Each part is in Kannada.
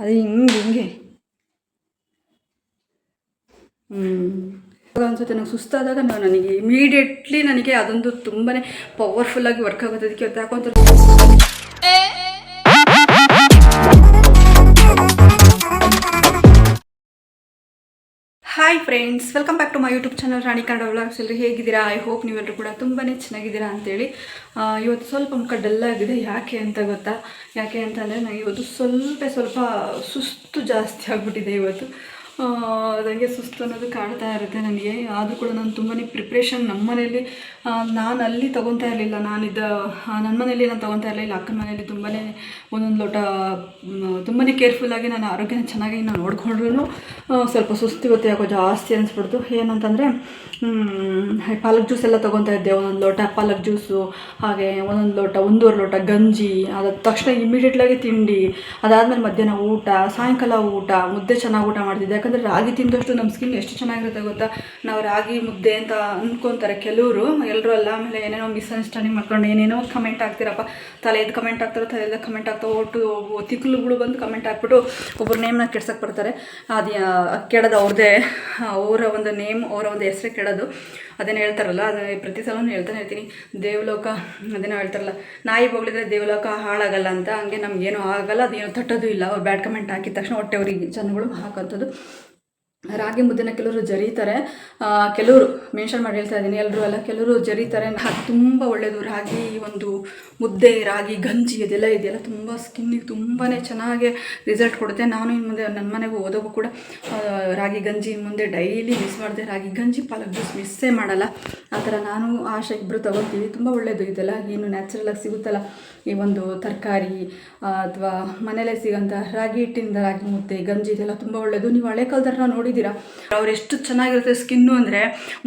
ಅದು ಹಿಂಗೆ ಅನ್ಸುತ್ತೆ. ನಂಗೆ ಸುಸ್ತಾದಾಗ ನನಗೆ ಇಮಿಡಿಯೇಟ್ಲಿ ನನಗೆ ಅದೊಂದು ತುಂಬಾ ಪವರ್ಫುಲ್ಲಾಗಿ ವರ್ಕ್ ಆಗುತ್ತೆ. ಅದಕ್ಕೆ ಇವತ್ತು ಯಾಕೊಂತ hi friends, welcome back to my YouTube channel Rani Kannada vlogs. ಎಲ್ಲರೂ ಹೇಗಿದ್ದೀರಾ? ಐ ಹೋಪ್ ನೀವೆಲ್ಲರೂ ಕೂಡ ತುಂಬಾ ಚೆನ್ನಾಗಿದ್ದೀರಾ ಅಂತೇಳಿ. ಇವತ್ತು ಸ್ವಲ್ಪ ಮುಖ ಡಲ್ಲಾಗಿದೆ. ಯಾಕೆ ಅಂತ ಗೊತ್ತಾ? ಯಾಕೆ ಅಂತಂದರೆ ನನಗೆ ಇವತ್ತು ಸ್ವಲ್ಪ ಸುಸ್ತು ಜಾಸ್ತಿ ಆಗಿಬಿಟ್ಟಿದೆ ಇವತ್ತು. ನನಗೆ ಸುಸ್ತು ಅನ್ನೋದು ಕಾಡ್ತಾ ಇರುತ್ತೆ ನನಗೆ. ಆದರೂ ಕೂಡ ನಾನು ತುಂಬಾ ಪ್ರಿಪ್ರೇಷನ್ ನಮ್ಮ ಮನೆಯಲ್ಲಿ ನಾನು ಅಲ್ಲಿ ತೊಗೊತಾ ಇರಲಿಲ್ಲ. ನನ್ನ ಮನೆಯಲ್ಲಿ ನಾನು ತೊಗೊತಾ ಇರಲಿಲ್ಲ. ಅಕ್ಕನ ಮನೆಯಲ್ಲಿ ತುಂಬಾ ಒಂದೊಂದು ಲೋಟ ತುಂಬಾ ಕೇರ್ಫುಲ್ಲಾಗಿ ನಾನು ಆರೋಗ್ಯನ ಚೆನ್ನಾಗಿ ನಾನು ನೋಡಿಕೊಂಡ್ರೂ ಸ್ವಲ್ಪ ಸುಸ್ತು ಇವತ್ತು ಯಾಕೋ ಜಾಸ್ತಿ ಅನಿಸ್ಬಿಡ್ತು. ಏನಂತಂದರೆ ಪಾಲಕ್ ಜ್ಯೂಸ್ ಎಲ್ಲ ತೊಗೊತಾ ಇದ್ದೆ. ಒಂದೊಂದು ಲೋಟ ಪಾಲಕ್ ಜ್ಯೂಸು, ಹಾಗೆ ಒಂದೊಂದು ಲೋಟ 1.5 ಲೋಟ ಗಂಜಿ. ಅದಾದ ತಕ್ಷಣ ಇಮಿಡಿಯೇಟ್ಲಾಗಿ ತಿಂಡಿ, ಅದಾದಮೇಲೆ ಮಧ್ಯಾಹ್ನ ಊಟ, ಸಾಯಂಕಾಲ ಊಟ, ಮುದ್ದೆ ಚೆನ್ನಾಗಿ ಊಟ ಮಾಡ್ತಿದ್ದೆ. ಯಾಕಂದರೆ ರಾಗಿ ತಿಂದಷ್ಟು ನಮ್ಮ ಸ್ಕಿನ್ ಎಷ್ಟು ಚೆನ್ನಾಗಿರುತ್ತೆ ಗೊತ್ತಾ? ನಾವು ರಾಗಿ ಮುದ್ದೆ ಅಂತ ಅಂದ್ಕೊತಾರೆ ಕೆಲವರು, ಎಲ್ಲರೂ ಅಲ್ಲ. ಆಮೇಲೆ ಏನೇನೋ ಮಿಸ್ಅಂಡರ್ಸ್ಟ್ಯಾಂಡಿಂಗ್ ಮಾಡ್ಕೊಂಡು ಏನೇನೋ ಕಮೆಂಟ್ ಆಗ್ತಿರಪ್ಪ. ತಲೆದು ಕಮೆಂಟ್ ಆಗ್ತಾರೆ, ತಲೆದ ಕಮೆಂಟ್ ಆಗ್ತಾ ಒಟ್ಟು ತಿಕ್ಲುಗಳು ಬಂದು ಕಮೆಂಟ್ ಹಾಕ್ಬಿಟ್ಟು ಒಬ್ಬರು ನೇಮ್ನ ಕೆಡ್ಸಕ್ಕೆ ಬರ್ತಾರೆ. ಅದು ಕೆಡೋದು ಅವ್ರದ್ದೇ, ಅವರ ಒಂದು ನೇಮ್, ಅವರ ಒಂದು ಹೆಸರೇ ಕೆಡೋದು. ಅದೇನು ಹೇಳ್ತಾರಲ್ಲ, ಅದು ಪ್ರತಿ ಸಲವೂ ಹೇಳ್ತಾನೆ ಇರ್ತೀನಿ. ದೇವಲೋಕ ಅದೇನೋ ಹೇಳ್ತಾರಲ್ಲ, ನಾಯಿ ಹೋಗ್ಲಿದ್ರೆ ದೇವಲೋಕ ಹಾಳಾಗಲ್ಲ ಅಂತ. ಹಂಗೆ ನಮಗೇನು ಆಗಲ್ಲ, ಅದೇನು ತಟ್ಟೋದು ಇಲ್ಲ. ಅವ್ರು ಬ್ಯಾಡ್ ಕಮೆಂಟ್ ಹಾಕಿದ ತಕ್ಷಣ ಹೊಟ್ಟೆ ಅವ್ರಿಗೆ ಜನಗಳು ಹಾಕೋಂಥದ್ದು. ರಾಗಿ ಮುದ್ದೆನ ಕೆಲವರು ಜರೀತಾರೆ, ಕೆಲವರು ಮೆನ್ಷನ್ ಮಾಡಿ ಹೇಳ್ತಾ ಇದ್ದೀನಿ, ಎಲ್ಲರೂ ಅಲ್ಲ, ಕೆಲವರು ಜರೀತಾರೆ. ಅದು ತುಂಬ ಒಳ್ಳೆಯದು. ರಾಗಿ ಒಂದು ಮುದ್ದೆ, ರಾಗಿ ಗಂಜಿ ಇದೆಲ್ಲ ಇದೆಯಲ್ಲ, ತುಂಬ ಸ್ಕಿನ್ನಿಗೆ ತುಂಬಾ ಚೆನ್ನಾಗಿ ರಿಸಲ್ಟ್ ಕೊಡುತ್ತೆ. ನಾನು ಇನ್ನು ಮುಂದೆ ನನ್ನ ಮನೆಗೆ ಹೋದೋಗೂ ಕೂಡ ರಾಗಿ ಗಂಜಿ ಮುಂದೆ ಡೈಲಿ ಮಿಸ್ ಮಾಡಿದೆ. ರಾಗಿ ಗಂಜಿ ಪಾಲಕ್ ಜ್ಯೂಸ್ ಮಿಸ್ಸೇ ಮಾಡಲ್ಲ. ಆ ಥರ ನಾನು ಆಶಾ ಇಬ್ಬರು ತೊಗೊತೀವಿ. ತುಂಬ ಒಳ್ಳೆಯದು ಇದೆಲ್ಲ. ಏನು ನ್ಯಾಚುರಲಾಗಿ ಸಿಗುತ್ತಲ್ಲ ಈ ಒಂದು ತರಕಾರಿ, ಅಥವಾ ಮನೇಲೇ ಸಿಗೋಂಥ ರಾಗಿ ಹಿಟ್ಟಿಂದ ರಾಗಿ ಮುದ್ದೆ, ಗಂಜಿ ಇದೆಲ್ಲ ತುಂಬ ಒಳ್ಳೆಯದು. ನೀವು ಹಳೆ ಕಾಲದವ್ರನ್ನ ನೋಡಿದ್ದೀರಾ? ಅವ್ರು ಎಷ್ಟು ಚೆನ್ನಾಗಿರುತ್ತೆ ಸ್ಕಿನ್ನು ಅಂದರೆ,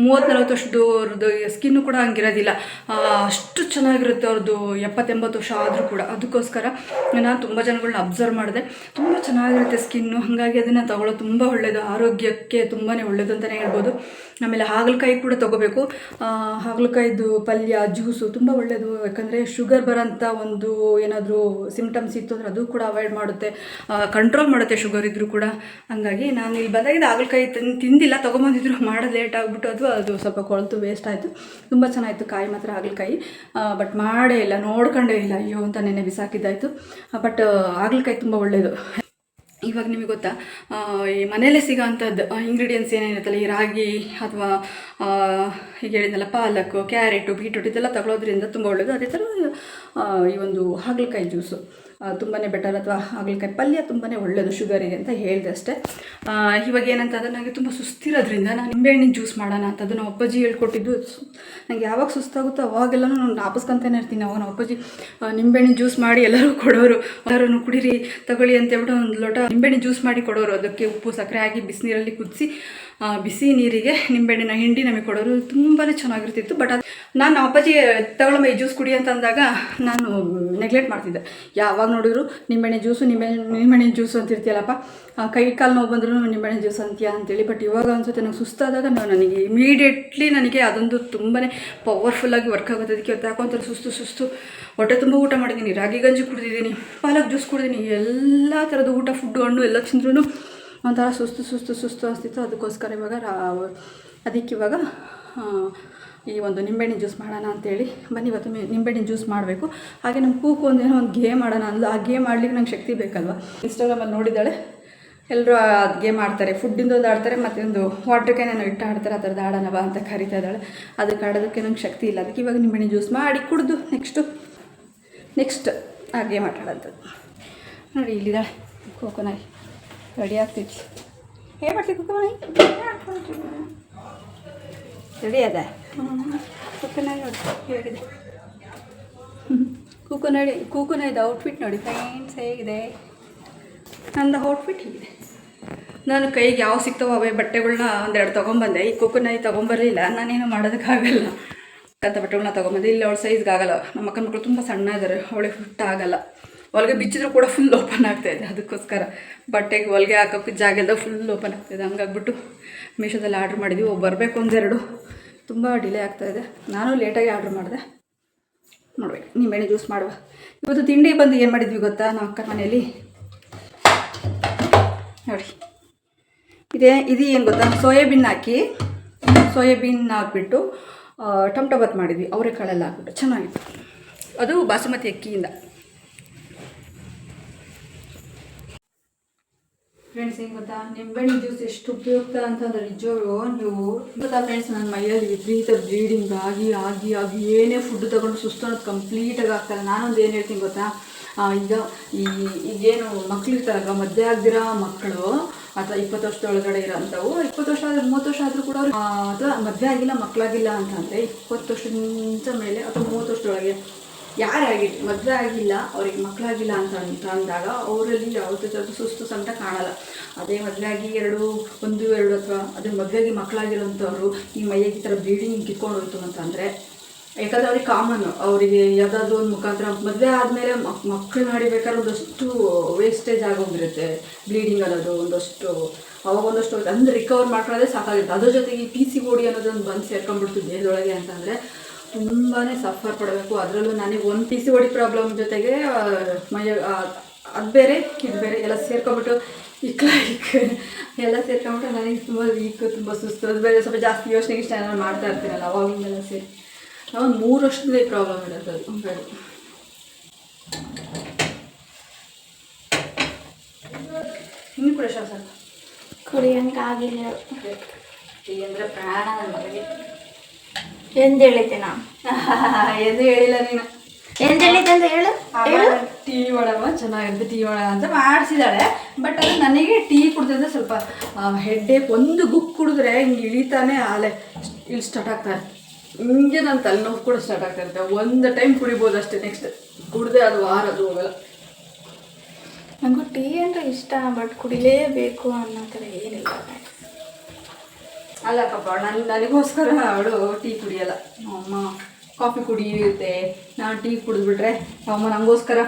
30-40 ವರ್ಷದವ್ರದ್ದು ಸ್ಕಿನ್ನು ಕೂಡ ಹಂಗಿರೋದಿಲ್ಲ. ಅಷ್ಟು ಚೆನ್ನಾಗಿರುತ್ತೆ ಅವ್ರದ್ದು. 70-80 ವರ್ಷ ಆದರೂ ಕೂಡ. ಅದಕ್ಕೋಸ್ಕರ ನಾನು ತುಂಬ ಜನಗಳನ್ನ ಅಬ್ಸರ್ವ್ ಮಾಡಿದೆ. ತುಂಬ ಚೆನ್ನಾಗಿರುತ್ತೆ ಸ್ಕಿನ್ನು. ಹಾಗಾಗಿ ಅದನ್ನು ತಗೊಳ್ಳೋದು ತುಂಬ ಒಳ್ಳೆಯದು. ಆರೋಗ್ಯಕ್ಕೆ ತುಂಬಾ ಒಳ್ಳೆಯದು ಅಂತಲೇ ಹೇಳ್ಬೋದು. ಆಮೇಲೆ ಹಾಗಲಕಾಯಿ ಕೂಡ ತೊಗೋಬೇಕು. ಹಾಗಲಕಾಯಿದು ಪಲ್ಯ, ಜ್ಯೂಸು ತುಂಬ ಒಳ್ಳೆಯದು. ಯಾಕಂದರೆ ಶುಗರ್ ಬರೋಂಥ ಒಂದು ಏನಾದರೂ ಸಿಮ್ಟಮ್ಸ್ ಇತ್ತು ಅಂದರೆ ಅದು ಕೂಡ ಅವಾಯ್ಡ್ ಮಾಡುತ್ತೆ, ಕಂಟ್ರೋಲ್ ಮಾಡುತ್ತೆ ಶುಗರ್ ಇದ್ದರೂ ಕೂಡ. ಹಾಗಾಗಿ ನಾನು ಇಲ್ಲಿ ಬಂದಾಗಿದ್ದು ಹಾಗಲಕಾಯಿ ತಿಂದಿಲ್ಲ, ತೊಗೊಂಬಂದಿದ್ರು. ಮಾಡೋದು ಲೇಟ್ ಆಗಿಬಿಟ್ಟು ಅದು ಸ್ವಲ್ಪ ಕೊಳ್ತು ವೇಸ್ಟ್ ಆಯಿತು. ತುಂಬ ಚೆನ್ನಾಗಿತ್ತು ಕಾಯಿ ಮಾತ್ರ, ಹಾಗಲಕಾಯಿ. ಬಟ್ ಮಾಡೇ ಇಲ್ಲ, ನೋಡ್ಕೊಂಡೇ ಇಲ್ಲ. ಅಯ್ಯೋ ಅಂತ ನೆನೆ ಬಿಸಾಕಿದ್ದಾಯಿತು. ಬಟ್ ಹಾಗಲಕಾಯಿ ತುಂಬ ಒಳ್ಳೆಯದು. ಇವಾಗ ನಿಮಗೆ ಗೊತ್ತಾ, ಈ ಮನೆಯಲ್ಲೇ ಸಿಗೋಂಥದ್ದು ಇಂಗ್ರೀಡಿಯೆಂಟ್ಸ್ ಏನೇನಿರುತ್ತಲ್ಲ, ಈ ರಾಗಿ ಅಥವಾ ಈಗ ಹೇಳಿದ್ನಲ್ಲ ಪಾಲಕ್ಕು, ಕ್ಯಾರೆಟು, ಬೀಟ್ರೂಟ್ ಇದೆಲ್ಲ ತಗೊಳ್ಳೋದ್ರಿಂದ ತುಂಬ ಒಳ್ಳೆಯದು. ಅದೇ ಥರ ಈ ಒಂದು ಹಾಗಲಕಾಯಿ ಜ್ಯೂಸು ತುಂಬಾ ಬೆಟರ್, ಅಥವಾ ಹಾಗಲಕಾಯಿ ಪಲ್ಯ ತುಂಬಾ ಒಳ್ಳೆಯದು ಶುಗರಿಗೆ ಅಂತ ಹೇಳಿದೆ ಅಷ್ಟೇ. ಇವಾಗ ಏನಂತಂದರೆ ನನಗೆ ತುಂಬ ಸುಸ್ತಿರೋದ್ರಿಂದ ನಾನು ನಿಂಬೆಹಣ್ಣಿನ ಜ್ಯೂಸ್ ಮಾಡೋಣ ಅಂತ. ಅದು ನಮ್ಮ ಅಪ್ಪಾಜಿ ಹೇಳ್ಕೊಟ್ಟಿದ್ದು. ನನಗೆ ಯಾವಾಗ ಸುಸ್ತಾಗುತ್ತೋ ಅವಾಗೆಲ್ಲನೂ ನಾನು ನಾಪಿಸ್ಕೊತಾನೆ ಇರ್ತೀನಿ. ಅವಾಗ ನಮ್ಮ ಅಪ್ಪಾಜಿ ನಿಂಬೆಹಣ್ಣಿನ ಜ್ಯೂಸ್ ಮಾಡಿ ಎಲ್ಲರೂ ಕೊಡೋರು. ಎಲ್ಲರೂ ಕುಡೀರಿ ತಗೊಳ್ಳಿ ಅಂತೇಳ್ಬಿಟ್ಟು ಒಂದು ಲೋಟ ನಿಂಬೆಹಣ್ಣಿನ ಜ್ಯೂಸ್ ಮಾಡಿ ಕೊಡೋರು. ಅದಕ್ಕೆ ಉಪ್ಪು ಸಕ್ಕರೆ ಹಾಕಿ ಬಿಸಿನೀರಲ್ಲಿ ಕುದಿಸಿ, ಬಿಸಿ ನೀರಿಗೆ ನಿಂಬೆಹಣ್ಣಿನ ಹಿಂಡಿ ನಮಗೆ ಕೊಡೋರು. ತುಂಬಾ ಚೆನ್ನಾಗಿರ್ತಿತ್ತು. ಬಟ್ ಅದು ನಾನು ಅಪ್ಪಾಜಿ ತಗೊಳ್ಳಮ್ಮ ಈ ಜ್ಯೂಸ್ ಕುಡಿ ಅಂತಂದಾಗ ನಾನು ನೆಗ್ಲೆಕ್ಟ್ ಮಾಡ್ತಿದ್ದೆ. ಯಾವಾಗ ನೋಡಿದ್ರು ನಿಂಬೆಹಣ್ಣಿನ ಜ್ಯೂಸು ಅಂತಿರ್ತೀಯಲ್ಲಪ್ಪ, ಕೈ ಕಾಲು ನೋವು ಬಂದರೂ ನಿಂಬೆಹಣ್ಣಿನ ಜ್ಯೂಸ್ ಅಂತೀಯ ಅಂತೇಳಿ. ಬಟ್ ಇವಾಗ ಅನಿಸುತ್ತೆ ನಂಗೆ ಸುಸ್ತಾದಾಗ ನನಗೆ ಇಮಿಡಿಯೇಟ್ಲಿ ನನಗೆ ಅದೊಂದು ತುಂಬಾ ಪವರ್ಫುಲ್ಲಾಗಿ ವರ್ಕ್ ಆಗುತ್ತೆ. ಅದಕ್ಕೆ ಇವತ್ತು ಯಾಕೊಂತ ಸುಸ್ತು ಹೊಟ್ಟೆ ತುಂಬ ಊಟ ಮಾಡಿದ್ದೀನಿ. ರಾಗಿ ಗಂಜಿ ಕುಡಿದಿದ್ದೀನಿ, ಪಾಲಕ್ ಜ್ಯೂಸ್ ಕುಡಿದೀನಿ, ಎಲ್ಲ ಥರದ ಊಟ, ಫುಡ್ಡು, ಹಣ್ಣು ಎಲ್ಲ ತಿಂದ್ರೂ ಒಂಥರ ಸುಸ್ತು ಅನಿಸ್ತಿತ್ತು. ಅದಕ್ಕೋಸ್ಕರ ಅದಕ್ಕಿವಾಗ ಈ ಒಂದು ನಿಂಬೆಹಣ್ಣಿನ ಜ್ಯೂಸ್ ಮಾಡೋಣ ಅಂತೇಳಿ ಬನ್ನಿ. ಇವತ್ತು ನಿಂಬೆಹಣ್ಣಿನ ಜ್ಯೂಸ್ ಮಾಡಬೇಕು. ಹಾಗೆ ನಮ್ಮ ಕೂಕು ಒಂದು ಗೇಮ್ ಆಡೋಣ ಅಂದ್ಲು. ಆ ಗೇಮ್ ಆಡ್ಲಿಕ್ಕೆ ನಂಗೆ ಶಕ್ತಿ ಬೇಕಲ್ವ. ಇನ್ಸ್ಟಾಗ್ರಾಮಲ್ಲಿ ನೋಡಿದ್ದಾಳೆ, ಎಲ್ಲರೂ ಅದು ಗೇಮ್ ಆಡ್ತಾರೆ. ಫುಡ್ಡಿಂದೊಂದು ಆಡ್ತಾರೆ, ಮತ್ತೊಂದು ವಾಟ್ರಿಗೆ ನಾನು ಇಟ್ಟು ಆಡ್ತಾರೆ. ಆ ಥರದ್ದು ಆಡೋಣ ಬಾ ಅಂತ ಕರಿತಾ ಇದ್ದಾಳೆ. ಅದಕ್ಕೆ ಆಡೋದಕ್ಕೆ ನಂಗೆ ಶಕ್ತಿ ಇಲ್ಲ. ಅದಕ್ಕೆ ಇವಾಗ ನಿಂಬೆಹಣ್ಣಿನ ಜ್ಯೂಸ್ ಮಾಡಿ ಕುಡಿದು ನೆಕ್ಸ್ಟ್ ಆ ಗೇಮ್ ಆಟಾಡೋಂಥದ್ದು. ನೋಡಿ ಇಲ್ಲಿದ್ದಾಳೆ ಕೋಕೋನಾಯಿ, ರೆಡಿ ಆಗ್ತೈತಿ. ಏನು ಮಾಡ್ತೀವಿ ಕೋಕೋನಾಯಿ? ರೆಡಿ ಅದ ಕೋಕೋನಾಯಿ. ನೋಡಿ ಹೇಗಿದೆ ಕೂಕೋನಾಯ್ದು ಔಟ್ಫಿಟ್ ನೋಡಿ ಫ್ರೆಂಡ್ಸ್, ಹೇಗಿದೆ ನಂದು ಔಟ್ಫಿಟ್ ಹೀಗಿದೆ. ನಾನು ಕೈಗೆ ಯಾವ ಸಿಗ್ತಾವೋ ಅವೇ ಬಟ್ಟೆಗಳ್ನ ಒಂದೆರಡು ತೊಗೊಂಬಂದೆ. ಈ ಕೋಕೋನಾಯಿ ತೊಗೊಂಬರಲಿಲ್ಲ, ನಾನೇನು ಮಾಡೋದಕ್ಕಾಗಲ್ಲ ಅಂತ ಬಟ್ಟೆಗಳನ್ನ ತೊಗೊಂಬಂದೆ. ಇಲ್ಲಿ ಅವಳ ಸೈಜ್ಗೆ ಆಗಲ್ಲ. ನಮ್ಮ ಅಕ್ಕನ ಮಕ್ಕಳು ತುಂಬ ಸಣ್ಣ ಇದ್ದಾರೆ, ಅವಳಿಗೆ ಫಿಟ್ ಆಗಲ್ಲ. ಹೊಲಿಗೆ ಬಿಚ್ಚಿದ್ರು ಕೂಡ ಫುಲ್ ಓಪನ್ ಆಗ್ತಾಯಿದೆ. ಅದಕ್ಕೋಸ್ಕರ ಬಟ್ಟೆಗೆ ಹೊಲಿಗೆ ಹಾಕೋಕ್ಕೆ ಜಾಗ ಎಲ್ಲ ಫುಲ್ ಓಪನ್ ಆಗ್ತಾಯಿದೆ. ಹಂಗಾಗ್ಬಿಟ್ಟು ಮೀಶೋದಲ್ಲಿ ಆರ್ಡ್ರ್ ಮಾಡಿದ್ವಿ. ಬರಬೇಕು ಒಂದೆರಡು, ತುಂಬ ಡಿಲೇ ಆಗ್ತಾಯಿದೆ. ನಾನು ಲೇಟಾಗಿ ಆರ್ಡ್ರ್ ಮಾಡಿದೆ. ನೋಡ್ಬೇಕು ನಿಂಬೆಹಣ್ಣು ಜ್ಯೂಸ್ ಮಾಡುವ. ಇವತ್ತು ತಿಂಡಿ ಬಂದು ಏನು ಮಾಡಿದ್ವಿ ಗೊತ್ತಾ? ನಾವು ಅಕ್ಕನ ಮನೆಯಲ್ಲಿ ನೋಡಿ ಇದು ಏನು ಗೊತ್ತಾ, ಸೋಯಾಬೀನ್ ಹಾಕ್ಬಿಟ್ಟು ಟೊಮಟೊ ಬಾತ್ ಮಾಡಿದ್ವಿ, ಅವರೆಕಾಳೆಲ್ಲ ಹಾಕ್ಬಿಟ್ಟು ಚೆನ್ನಾಗಿತ್ತು. ಅದು ಬಾಸುಮತಿ ಅಕ್ಕಿಯಿಂದ. ಫ್ರೆಂಡ್ಸ್ ಏನು ಗೊತ್ತಾ, ನಿಂಬೆಹಣ್ಣು ಜ್ಯೂಸ್ ಎಷ್ಟು ಉಪಯುಕ್ತ ಅಂತಂದ್ರೆ ನಿಜವಾಗ್ಲೂ ನೀವು ಗೊತ್ತಾ ಫ್ರೆಂಡ್ಸ್, ನನ್ನ ಮೈಯಲ್ಲಿ ವಿಪರೀತ ಬ್ಲೀಡಿಂಗ್ ಆಗಿ ಆಗಿ ಆಗಿ ಏನೇ ಫುಡ್ ತೊಗೊಂಡು ಸುಸ್ತು ಅನ್ನೋದು ಕಂಪ್ಲೀಟಾಗಿ ಆಗ್ತಾರೆ. ನಾನೊಂದು ಏನು ಹೇಳ್ತೀನಿ ಗೊತ್ತಾ, ಈಗೇನು ಮಕ್ಳು ಇರ್ತಾರಲ್ವ, ಮದುವೆ ಆಗದಿರೋ ಮಕ್ಕಳು ಅಥವಾ 20 ವರ್ಷದೊಳಗಡೆ ಇರೋಂಥವು, 20 ವರ್ಷ ಆದರೆ 30 ವರ್ಷ ಆದರೂ ಕೂಡ ಅಥವಾ ಮದುವೆ ಆಗಿಲ್ಲ ಮಕ್ಕಳಾಗಿಲ್ಲ ಅಂತಂದರೆ 20 ವರ್ಷದ ಮೇಲೆ ಅಥವಾ 30 ವರ್ಷದೊಳಗೆ ಯಾರೇ ಆಗಿರಲಿ ಮದುವೆ ಆಗಿಲ್ಲ ಅವ್ರಿಗೆ ಮಕ್ಕಳಾಗಿಲ್ಲ ಅಂತ ಅಂದಾಗ ಅವರಲ್ಲಿ ಯಾವುದೇ ಥರದ ಸುಸ್ತು ಸಂಕಟ ಕಾಣಲ್ಲ. ಅದೇ ಮದುವೆ ಆಗಿ 1-2 ಅಥವಾ ಅದೇ ಮದುವೆಯಾಗಿ ಮಕ್ಕಳಾಗಿರೋಂಥವ್ರು ಈ ಮೈಯಾಗಿ ಈ ಥರ ಬ್ಲೀಡಿಂಗ್ ಕಿತ್ಕೊಂಡು ಹೋಯ್ತು ಅಂತಂದರೆ, ಯಾಕಂದರೆ ಅವ್ರಿಗೆ ಕಾಮನ್ನು, ಅವರಿಗೆ ಯಾವುದಾದ್ರೂ ಒಂದು ಮುಖಾಂತರ ಮದುವೆ ಆದಮೇಲೆ ಮಕ್ಕಳು ನಡಿಬೇಕಾದ್ರೆ ಒಂದಷ್ಟು ವೇಸ್ಟೇಜ್ ಆಗೋಗಿರುತ್ತೆ ಬ್ಲೀಡಿಂಗ್ ಅನ್ನೋದು, ಒಂದಷ್ಟು ಅಂದರೆ ರಿಕವರ್ ಮಾಡ್ಕೊಳ್ಳೋದೇ ಸಾಕಾಗಿರುತ್ತೆ. ಅದ್ರ ಜೊತೆಗೆ ಈ PCOD ಅನ್ನೋದೊಂದು ಬಂದು ಸೇರ್ಕೊಂಡ್ಬಿಡ್ತು ದೇಹದೊಳಗೆ ಅಂತಂದರೆ ತುಂಬಾ ಸಫರ್ ಪಡಬೇಕು. ಅದರಲ್ಲೂ ನನಗೆ ಒಂದು PCOD ಪ್ರಾಬ್ಲಮ್ ಜೊತೆಗೆ ಅದು ಬೇರೆ ಇದು ಬೇರೆ ಎಲ್ಲ ಸೇರ್ಕೊಂಬಿಟ್ಟು ಎಲ್ಲ ಸೇರ್ಕೊಂಬಿಟ್ಟು ನನಗೆ ತುಂಬ ವೀಕ್, ತುಂಬ ಸುಸ್ತು, ಅದು ಬೇರೆ ಸ್ವಲ್ಪ ಜಾಸ್ತಿ ಯೋಚನೆಗೆ ಇಷ್ಟ ಏನಾದ್ರು ಮಾಡ್ತಾ ಇರ್ತೀನಲ್ಲ ಅವಾಗಿಂದೆಲ್ಲ ಸೇರಿ ನಾವು 3 ವರ್ಷದಿಂದ ಈ ಪ್ರಾಬ್ಲಮ್ ಇರುತ್ತೆ. ಅದು ಬೇಡ ಇನ್ನು ಕೂಡ ಸ್ವಲ್ಪ ಕುಡಿಯೋಂಗಾಗಿಲ್ಲ. ಟೀ ಅಂದರೆ ಪ್ರಾಣ ನನ್ನ ಮಗಳಿಗೆ. ಎಂದು ಹೇಳಿದ್ದೆ ನಾನು? ಎಂದು ಹೇಳಿಲ್ಲ ನೀನು. ಎಂದು ಹೇಳಿದ್ದೆ ಅಂತ ಹೇಳು. ಟೀ ಮಾಡಮ್ಮ ಚೆನ್ನಾಗಿರುತ್ತೆ, ಟೀ ಮಾಡ ಅಂತ ಮಾಡಿಸಿದಾಳೆ. ಬಟ್ ಅದು ನನಗೆ ಟೀ ಕುಡಿದ್ರೆ ಸ್ವಲ್ಪ ಹೆಡ್ಡೇಕ್, ಒಂದು ಗುಕ್ ಕುಡಿದ್ರೆ ಹಿಂಗೆ ಇಳಿತಾನೆ ಆಲೆ ಇಲ್ಲಿ ಸ್ಟಾರ್ಟ್ ಆಗ್ತಾರೆ. ಹಿಂಗೆ ನನ್ನ ತಲೆನೋವು ಕೂಡ ಸ್ಟಾರ್ಟ್ ಆಗ್ತಾ ಇರುತ್ತೆ. ಒಂದು ಟೈಮ್ ಕುಡಿಬೋದು ಅಷ್ಟೇ, ನೆಕ್ಸ್ಟ್ ಕುಡಿದ್ರೆ ಅದು ಅದು ಹೋಗಲ್ಲ. ನನಗೂ ಟೀ ಅಂದರೆ ಇಷ್ಟ, ಬಟ್ ಕುಡಿಲೇಬೇಕು ಅನ್ನೋ ಥರ ಏನಿಲ್ಲ. ಅಲ್ಲಕ್ಕಪ್ಪ, ನನಗೋಸ್ಕರ ಅವಳು ಟೀ ಕುಡಿಯಲ್ಲ. ಅಮ್ಮ ಕಾಫಿ ಕುಡಿಯುತ್ತೆ, ನಾನು ಟೀ ಕುಡಿದ್ಬಿಟ್ರೆ ಅಮ್ಮ ನನಗೋಸ್ಕರ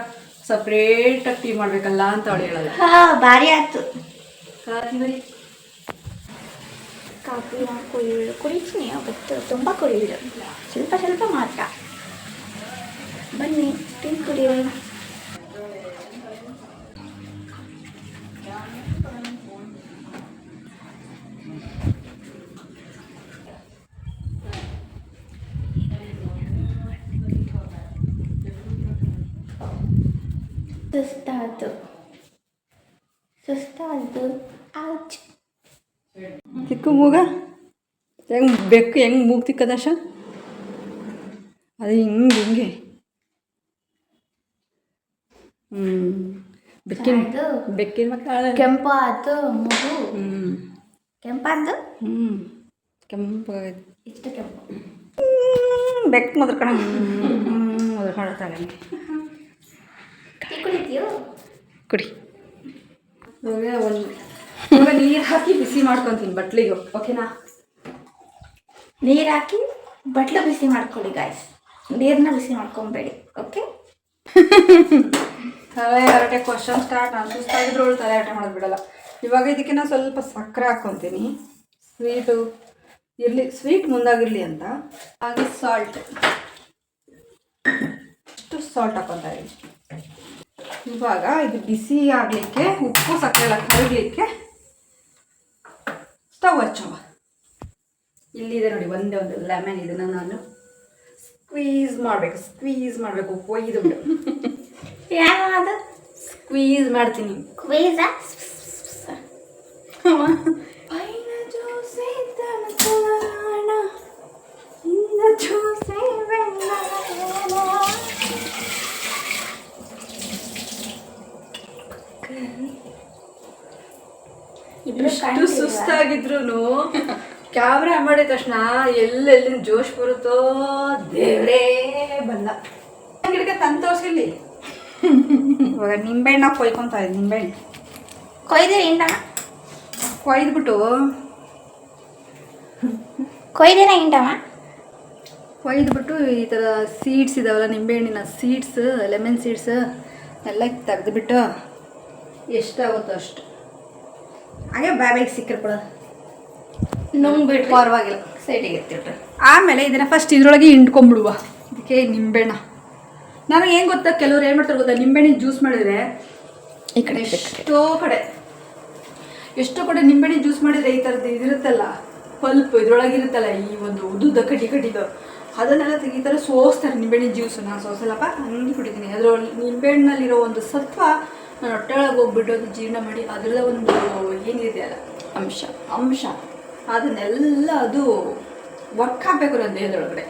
ಸಪ್ರೇಟಾಗಿ ಟೀ ಮಾಡಬೇಕಲ್ಲ ಅಂತ ಅವಳು ಹೇಳಲ್ಲ. ಭಾರಿ ಆಯ್ತು. ಕಾಫಿ ಕುಡಿತೀನಿ, ಅವತ್ತು ತುಂಬ ಕುಡಿಯಿಲ್ಲ, ಸ್ವಲ್ಪ ಮಾತ್ರ. ಬನ್ನಿ ಟೀ ಕುಡಿಯೋಣ. ಸುಸ್ತಾದ್ದು ಔಚ್. ತಿಕ್ಕು ಮೂಗ ಹೆಂಗೆ ಬೆಕ್ಕು ಹೆಂಗೆ ಮೂಗು ತಿಕ್ಕದಶ, ಅದು ಹಿಂಗೆ ಬೆಕ್ಕಿನ ಮಕ್ಕಳು ಕೆಂಪಾಯ್ತು ಮೂಗು. ಕೆಂಪಾದ್ದು ಕೆಂಪಾಗೈತೆ. ಇಷ್ಟು ಕೆಂಪು ಬೆಕ್ಕು ಮೊದಲ್ಕೊಳ್ತಾಳೆ. ಟೀ ಕುಡಿತೀಯೋ? ಕುಡಿ. ಇವಾಗ ನೀರು ಹಾಕಿ ಬಿಸಿ ಮಾಡ್ಕೊತೀನಿ ಬಟ್ಲಿಗೆ, ಓಕೆನಾ? ನೀರು ಹಾಕಿ ಬಟ್ಲು ಬಿಸಿ ಮಾಡ್ಕೊಳ್ಳಿ ಗಾಯ್ಸ್, ನೀರನ್ನ ಬಿಸಿ ಮಾಡ್ಕೊಬೇಡಿ, ಓಕೆ? ತಲೆ ಹರಟೆ ಕ್ವಶನ್ ಸ್ಟಾರ್ಟ್. ನಾನು ಸುಸ್ತಾಗಿದ್ರು ಅವಳು ತಲೆ ಹರಟೆ ಮಾಡೋದು ಬಿಡಲ್ಲ. ಇವಾಗ ಇದಕ್ಕೆ ನಾನು ಸ್ವಲ್ಪ ಸಕ್ಕರೆ ಹಾಕ್ಕೊತೀನಿ, ಸ್ವೀಟು ಇರಲಿ, ಸ್ವೀಟ್ ಮುಂದಾಗಿರಲಿ ಅಂತ. ಹಾಗೆ ಸಾಲ್ಟ್, ಇಷ್ಟು ಸಾಲ್ಟ್ ಹಾಕ್ಕೊತಾ ಇದ್ದೀನಿ. ಇವಾಗ ಇದು ಬಿಸಿ ಆಗಲಿಕ್ಕೆ ಉಪ್ಪು ಸಕ್ಕರೆ ಎಲ್ಲ ಕರಗಲಿಕ್ಕೆ ಸ್ಟವ್ ಹಚ್ಚವ. ಇಲ್ಲಿದೆ ನೋಡಿ, ಒಂದೇ ಒಂದು ಲೆಮನ್, ಇದನ್ನು ನಾನು ಸ್ಕ್ವೀಸ್ ಮಾಡಬೇಕು ಕೊಯ್ದು ಬಿಡು. ಯಾವುದು ಸ್ಕ್ವೀಸ್ ಮಾಡ್ತೀನಿ. ಕ್ವೀಸಾ? ಇಷ್ಟು ಸುಸ್ತಾಗಿದ್ರು ಕ್ಯಾಮ್ರಾ ಮಾಡಿದ ತಕ್ಷಣ ಎಲ್ಲೆಲ್ಲಿಂದ ಜೋಶ್ ಬರುತ್ತೋ ದೇವ್ರೇ ಬಲ್ಲ. ಗಿಡಕ್ಕೆ ತಂದು ತೋರಿಸಿಲ್ಲಿ. ಇವಾಗ ನಿಂಬೆಹಣ್ಣ ಕೊಯ್ಕೊತಾ ಇದ್ದೀನಿ. ನಿಂಬೆಹಣ್ಣು ಕೊಯ್ದುಬಿಟ್ಟು ಕೊಯ್ದುಬಿಟ್ಟು ಈ ಥರ ಸೀಡ್ಸ್ ಇದಾವಲ್ಲ, ನಿಂಬೆಹಣ್ಣಿನ ಸೀಡ್ಸ್, ಲೆಮನ್ ಸೀಡ್ಸ್ ಎಲ್ಲ ತೆಗೆದುಬಿಟ್ಟು ಎಷ್ಟಾಗುತ್ತೋ ಅಷ್ಟು ಹಾಗೆ ಬಾಯಿಗೆ ಸಿಕ್ಕಿರ್ಬಿಡ, ನುಂಗ್ಬಿಟ್ಟು ಪರವಾಗಿಲ್ಲ, ಸೈಡಿಗೆ ಎತ್ತಿಟ್ರೆ. ಆಮೇಲೆ ಇದನ್ನು ಫಸ್ಟ್ ಇದರೊಳಗೆ ಹಿಂಡ್ಕೊಂಬಿಡುವ. ಇದಕ್ಕೆ ನಿಂಬೆಹಣ್ಣ ನನಗೆ ಏನು ಗೊತ್ತಾ, ಕೆಲವ್ರು ಏನು ಮಾಡ್ತಾರೆ ಗೊತ್ತಾ, ನಿಂಬೆಹಣ್ಣಿನ ಜ್ಯೂಸ್ ಮಾಡಿದ್ರೆ ಈ ಕಡೆ ಎಷ್ಟೋ ಕಡೆ ನಿಂಬೆಹಣ್ಣು ಜ್ಯೂಸ್ ಮಾಡಿದ್ರೆ ಈ ಥರದ್ದು ಇದಿರುತ್ತಲ್ಲ ಪಲ್ಪ್ ಇದ್ರೊಳಗೆ ಇರುತ್ತಲ್ಲ ಈ ಒಂದು ಉದ್ದುದ್ದ ಕಡ್ಡಿದು ಅದನ್ನೆಲ್ಲ ಈ ಥರ ಸೋಸ್ತಾರೆ ನಿಂಬೆಹಣ್ಣಿನ ಜ್ಯೂಸು. ನಾನು ಸೋಸಲ್ಲಪ್ಪ ಹಂಗೆ ಕುಡಿತೀನಿ. ಅದರೊಳಗೆ ನಿಂಬೆಹಣ್ಣಲ್ಲಿರೋ ಒಂದು ಸತ್ವ ನಾನು ಹೊಟ್ಟೆ ಒಳಗೆ ಹೋಗ್ಬಿಟ್ಟು ಅದು ಜೀರ್ಣ ಮಾಡಿ ಅದರಲ್ಲ ಒಂದು ಏನಿದೆಯಲ್ಲ ಅಂಶ ಅದನ್ನೆಲ್ಲ ಅದು ವರ್ಕ್ ಆಗಬೇಕು ನನ್ನ ದೇಹದೊಳಗಡೆ.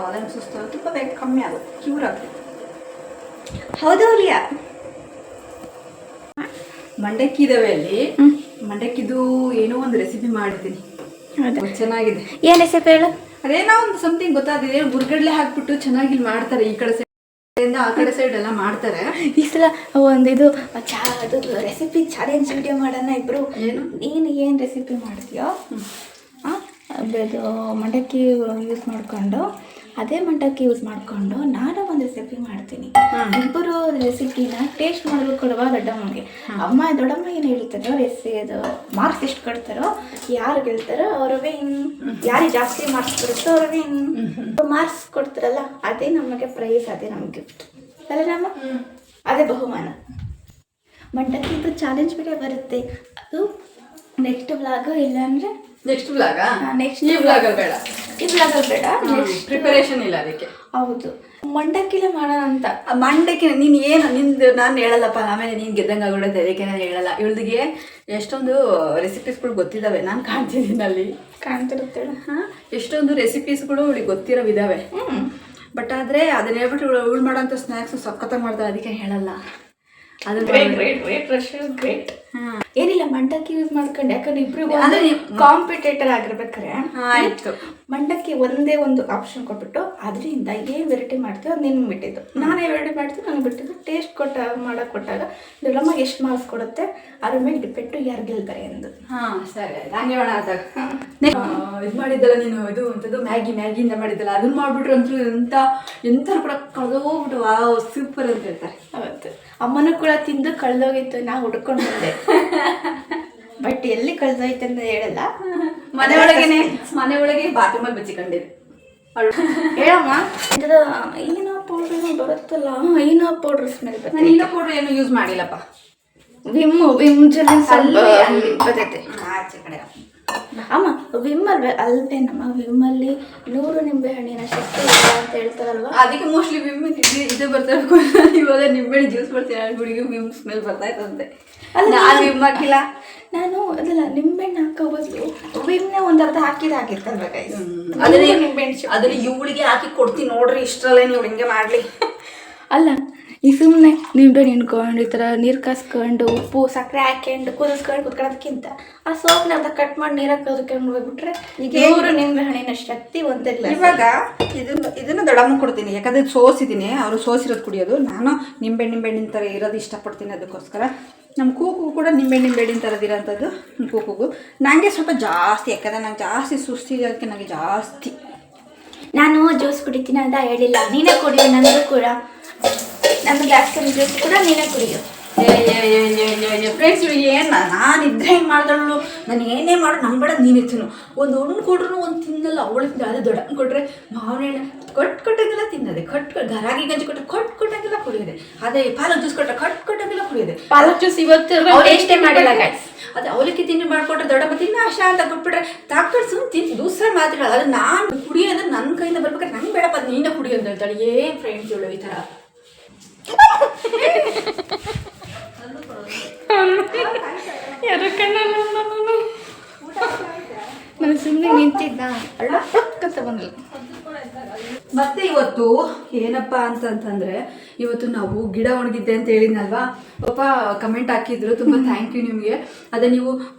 ಅದನ್ನು ಸುಸ್ತು ತುಂಬ ಬೇಗ ಕಮ್ಮಿ ಆಗುತ್ತೆ, ಕ್ಯೂರ್ ಆಗಬೇಕು. ಹೌದು ಅಲ್ಲಿಯ ಮಂಡಕ್ಕಿ ಇದಾವೆ ಅಲ್ಲಿ. ಮಂಡಕ್ಕಿದು ಏನೋ ಒಂದು ರೆಸಿಪಿ ಮಾಡಿದ್ದೀನಿ, ಚೆನ್ನಾಗಿದೆ. ಏನು ರೆಸಿಪಿ ಹೇಳು? ಅದೇನೋ ಒಂದು ಸಮಥಿಂಗ್ ಗೊತ್ತಾಗಿದೆ. ಹುರ್ಗಡ್ಲೆ ಹಾಕ್ಬಿಟ್ಟು ಚೆನ್ನಾಗಿ ಮಾಡ್ತಾರೆ. ಈ ಕಡೆ ಸೈಡ್ ಆ ಕಡೆ ಸೈಡ್ ಎಲ್ಲ ಮಾಡ್ತಾರೆ. ಈ ಸಲ ಒಂದು ಇದು ಅದು ರೆಸಿಪಿ ಚಾಲೆಂಜ್ ವಿಡಿಯೋ ಮಾಡೋಣ ಇಬ್ರು. ಏನು ರೆಸಿಪಿ ಮಾಡ್ತೀಯೋ ಅದು ಮಂಡಕ್ಕಿ ಯೂಸ್ ಮಾಡಿಕೊಂಡು ಅದೇ ಮಂಡಕ್ಕಿ ಯೂಸ್ ಮಾಡಿಕೊಂಡು ನಾನು ಒಂದು ರೆಸಿಪಿ ಮಾಡ್ತೀನಿ. ಇಬ್ಬರು ರೆಸಿಪಿನ ಟೇಸ್ಟ್ ಮಾಡಲು ಕೊಡುವ ದೊಡ್ಡಮ್ಮಗೆ. ದೊಡ್ಡಮ್ಮ ಏನು ಹೇಳ್ತಾರೋ ಅದು ಮಾರ್ಕ್ಸ್ ಎಷ್ಟು ಕೊಡ್ತಾರೋ, ಯಾರು ಗೆಲ್ತಾರೋ ಅವ್ರಿಗೆ ಯಾರಿಗೆ ಜಾಸ್ತಿ ಮಾರ್ಕ್ಸ್ ಕೊಡುತ್ತೋ ಅವ್ರಿಗೆ ಮಾರ್ಕ್ಸ್ ಕೊಡ್ತಾರಲ್ಲ ಅದೇ ನಮಗೆ ಪ್ರೈಸ್, ಅದೇ ನಮಗೆ ಗಿಫ್ಟ್ ಅಲ್ಲ ನಮ್ಮ, ಅದೇ ಬಹುಮಾನ. ಮಂಡಕ್ಕಿದು ಚಾಲೆಂಜ್ ವಿಡಿಯೋ ಬರುತ್ತೆ, ಅದು ನೆಕ್ಸ್ಟ್ ವ್ಲಾಗ್. ಇಲ್ಲಾಂದರೆ ನೆಕ್ಸ್ಟ್ ವ್ಲಾಗ್, ನೆಕ್ಸ್ಟ್ ಈ ವ್ಲಾಗಲ್ಲಿ ಬೇಡ, ಪ್ರಿಪರೇಷನ್ ಇಲ್ಲ ಅದಕ್ಕೆ. ಹೌದು, ಮಂಡಕ್ಕಿಲೆ ಮಾಡೋಣ ಅಂತ. ಮಂಡಕ್ಕಿ ನೀನು ಏನು ನಿಂದು ನಾನು ಹೇಳಲ್ಲಪ್ಪ, ಆಮೇಲೆ ನೀನು ಗೆದ್ದಂಗೆ ಆಗೋಡತ್ತೆ, ಅದಕ್ಕೆ ನಾನು ಹೇಳಲ್ಲ. ಇವಳಿಗೆ ಎಷ್ಟೊಂದು ರೆಸಿಪೀಸ್ಗಳು ಗೊತ್ತಿದ್ದಾವೆ, ನಾನು ಕಾಣ್ತಿದ್ದೀನಿ ಅಲ್ಲಿ ಕಾಣ್ತಿರುತ್ತೆ. ಎಷ್ಟೊಂದು ರೆಸಿಪೀಸ್ಗಳು ಇವಳಿಗೆ ಗೊತ್ತಿರೋವಿದ್ದಾವೆ. ಬಟ್ ಆದರೆ ಅದನ್ನ ಹೇಳ್ಬಿಟ್ಟು ಇವಳು ಮಾಡೋಂಥ ಸ್ನ್ಯಾಕ್ಸು ಸಖತ್ತಾಗಿ ಮಾಡ್ತಾಳೆ, ಅದಕ್ಕೆ ಹೇಳಲ್ಲ. ಅದು ಗ್ರೇಟ್. ಏನಿಲ್ಲ, ಮಂಡಕ್ಕಿ ಯೂಸ್ ಮಾಡ್ಕೊಂಡು, ಯಾಕಂದ್ರೆ ಇಬ್ರಿಗೂ ಕಾಂಪಿಟೇಟರ್ ಆಗಿರ್ಬೇಕಾರೆ ಆಯ್ತು. ಮಂಡಕ್ಕಿ ಒಂದೇ ಒಂದು ಆಪ್ಷನ್ ಕೊಟ್ಬಿಟ್ಟು ಅದರಿಂದ ಏನು ವೆರೈಟಿ ಮಾಡ್ತೀವಿ ಅದು ನಿನ್ಗೆ ಬಿಟ್ಟಿದ್ದು, ನಾನೇ ವೆರೈಟಿ ಮಾಡ್ತೀವಿ ನನಗೆ ಬಿಟ್ಟಿದ್ದು. ಟೇಸ್ಟ್ ಮಾಡೋಕೆ ಕೊಟ್ಟಾಗ ದೊಡ್ಡಮ್ಮ ಎಷ್ಟು ಮಾರ್ಕ್ಸ್ ಕೊಡುತ್ತೆ ಅದ್ರ ಮೇಲೆ ಡಿಪೆಂಡು ಯಾರು ಗೆಲ್ತಾರೆ ಎಂದು. ಸರಿ, ಹಂಗೆ ಮಾಡೋಣ. ಆದಾಗ ಇದು ಮಾಡಿದ್ದಲ್ಲ ನೀನು, ಇದು ಅಂಥದ್ದು ಮ್ಯಾಗಿಯಿಂದ ಮಾಡಿದ್ದಲ್ಲ, ಅದನ್ನ ಮಾಡಿಬಿಟ್ರು ಅಂತೂ ಎಂಥವ್ರು ಕೂಡ ಕಳೆದೋಗ್ಬಿಟ್ಟು ವಾವ್ ಸೂಪರ್ ಅಂತ ಹೇಳ್ತಾರೆ. ಅವತ್ತು ಅಮ್ಮನೂ ಕೂಡ ತಿಂದು ಕಳೆದೋಗಿತ್ತು, ನಾ ಹುಡ್ಕೊಂಡು ಬಂದೆ. ಬಟ್ ಎಲ್ಲಿ ಕಳೆದೋಯ್ತು ಅಂತ ಹೇಳಲ್ಲ, ಮನೆ ಒಳಗೆ ಬಾತ್ರೂಮಲ್ಲಿ ಬಚ್ಚಿಕೊಂಡಿದೆ. ಹೇಳಮ್ಮ, ಏನೋ ಪೌಡ್ರ್ ಬರುತ್ತಲ್ಲ, ಏನೋ ಪೌಡ್ರ್ ಸ್ಮೆಲ್ ಬರುತ್ತೆ. ಏನೋ ಪೌಡ್ರ್ ಏನು ಯೂಸ್ ಮಾಡಿಲ್ಲಪ್ಪ. ವಿಮ್ ಜನ ಬರ್ತೈತೆ ಆಚೆ ಕಡೆ. ಅಮ್ಮ ವಿಮ್ ಅಲ್ವೇ ನಮ್ಮ ವಿಮ್ಮಲ್ಲಿ 100 ನಿಂಬೆ ಹಣ್ಣಿನ ಶಕ್ತಿ ಇಲ್ಲ ಅಂತ ಹೇಳ್ತಾರಲ್ವ, ಅದಕ್ಕೆ ಮೋಸ್ಟ್ಲಿ ವಿಮ್ ಇದು ಬರ್ತಾ ಇರ್ಬೇಕು. ಇವಾಗ ನಿಂಬೆಹಣ್ಣು ಜ್ಯೂಸ್ ಬರ್ತೀನಿ ಹುಡುಗಿ ವಿಮ್ ಸ್ಮೆಲ್ ಬರ್ತಾ ಇತ್ತಂತೆ. ನಾನು ವಿಮ್ ಹಾಕಿಲ್ಲ, ನಾನು ಅದಲ್ಲ ನಿಂಬೆಹಣ್ಣು ಹಾಕೋ ಬದಲು ವಿಮ್ನ ಒಂದು ಅರ್ಧ ಹಾಕಿರ್ತಲ್ವ ಗೈಸ್, ಅದನ್ನ ಇವಳಿಗೆ ಹಾಕಿ ಕೊಡ್ತೀನಿ ನೋಡ್ರಿ, ಇಷ್ಟರಲ್ಲೇ ನೀವು ಹಿಂಗೆ ಮಾಡಲಿ. ಅಲ್ಲ, ಈ ಸುಮ್ಮನೆ ನಿಂಬೆಹಣ್ಣು ಹಿಂಡ್ಕೊಂಡು ಈ ಥರ ನೀರು ಕಾಸ್ಕೊಂಡು ಉಪ್ಪು ಸಕ್ಕರೆ ಹಾಕ್ಕೊಂಡು ಕುದಿಸ್ಕೊಂಡು ಕುತ್ಕೊಳ್ಳೋದಕ್ಕಿಂತ ಆ ಸೋಪ್ನ ಅರ್ಧ ಕಟ್ ಮಾಡಿ ನೀರಾಗಿ ಕದ್ಕೊಂಡು ಹೋಗ್ಬಿಟ್ರೆ ಈಗ 100 ನಿಂಬೆ ಹಣ್ಣಿನ ಶಕ್ತಿ ಒಂದೇ ಗ್ಲಾಸ್. ಇವಾಗ ಇದನ್ನ ದೊಡ್ಡಮ್ಮ ಕೊಡ್ತೀನಿ, ಯಾಕಂದರೆ ಸೋಸಿದ್ದೀನಿ, ಅವರು ಸೋಸಿರೋದು ಕುಡಿಯೋದು. ನಾನು ನಿಂಬೆಹಣ್ಣಿನ ಥರ ಇರೋದು ಇಷ್ಟಪಡ್ತೀನಿ, ಅದಕ್ಕೋಸ್ಕರ. ನಮ್ಮ ಕೂಗು ಕೂಡ ನಿಂಬೆಹಣ್ಣಿನ ಥರದಿರೋಂಥದ್ದು ಕೂಗುಗೂ ನನಗೆ ಸ್ವಲ್ಪ ಜಾಸ್ತಿ, ಯಾಕಂದರೆ ನಂಗೆ ಜಾಸ್ತಿ ಸುಸ್ತಿರೋದಕ್ಕೆ ನನಗೆ ಜಾಸ್ತಿ. ನಾನು ಜ್ಯೂಸ್ ಕುಡಿತೀನಿ ಅಂತ ಹೇಳಿಲ್ಲ, ನೀನೇ ಕುಡಿಯೋ, ನನಗೂ ಕೂಡ ನನ್ನ ಗ್ಲಾಸ್ ಜ್ಯೂಸ್ ಕೂಡ ನೀನೇ ಕುಡಿಯೋ. ಫ್ರೆಂಡ್ಸ್, ಏನು ನಾನಿದ್ರೆ ಹೆಂಗೆ ಮಾಡ್ದಳು, ನಾನು ಏನೇ ಮಾಡು ನಂಗೆ ಬೇಡ, ನೀನು ತಿನ್ನು. ಒಂದು ಹಣ್ಣು ಕೊಟ್ರು ಒಂದು ತಿನ್ನಲ್ಲ, ಅವಳು ತಿಂದ. ಅದೇ ದೊಡ್ಡ ಹಣ್ಣು ಕೊಟ್ಟರೆ ಮಾವಿನ ಹಣ್ಣು ಕೊಟ್ಟಂಗೆಲ್ಲ ತಿನ್ನೋದೆ, ಗರಾಗಿ ಗಂಜಿ ಕೊಟ್ಟರೆ ಕೊಟ್ಟಂಗೆಲ್ಲ ಕುಡಿಯೋದೆ. ಅದೇ ಪಾಲಕ್ ಜ್ಯೂಸ್ ಕೊಟ್ಟರೆ ಕೊಟ್ಟಂಗೆಲ್ಲ ಕುಡಿಯೋದೆ. ಪಾಲಕ್ ಜ್ಯೂಸ್ ಇವತ್ತು ಟೇಸ್ಟೇ ಮಾಡಿಲ್ಲ ಗೈಸ್. ಅದೇ ಅವಲಕ್ಕಿ ತಿಂಡಿ ಮಾಡಿಕೊಟ್ರೆ ದೊಡ್ಡಪ್ಪ ತಿನ್ನ ಆಶಾ ಅಂತ ಕೊಟ್ಬಿಟ್ರೆ ತಾಕಟ್ಟು ಸುಮ್ಮನೆ ತಿಂದು ದೂಸರ ಮಾತಾಡೋದು. ಅದು ನಾನು ಕುಡಿಯೋದ್ರೆ ನನ್ನ ಕೈಯಿಂದ ಬರ್ಬೇಕಾದ್ರೆ ನಂಗೆ ಬೇಡಪ್ಪ, ಅದು ನೀನೇ ಕುಡಿಯೋ ಅಂತ ಹೇಳ್ತಾಳೆ. ಏನು ಫ್ರೆಂಡ್ಸ್ ಇವಳು ಈ ಥರ. ಯಾರ ಕಣ್ಣಲ್ಲ, ನಾನು ಸುಮ್ಮನೆ ನಿಂತಿದ್ದ ಅಳ್ಕಂತ ಬಂದ್ಲು. ಮತ್ತೆ ಇವತ್ತು ಏನಪ್ಪ ಅಂತಂತಂದರೆ, ಇವತ್ತು ನಾವು ಗಿಡ ಒಣಗಿದ್ದೆ ಅಂತ ಹೇಳಿದ್ನಲ್ವಾ, ಪಾಪ ಕಮೆಂಟ್ ಹಾಕಿದ್ರು, ತುಂಬ ಥ್ಯಾಂಕ್ ಯು ನಿಮಗೆ. ಅದೇ ನೀವು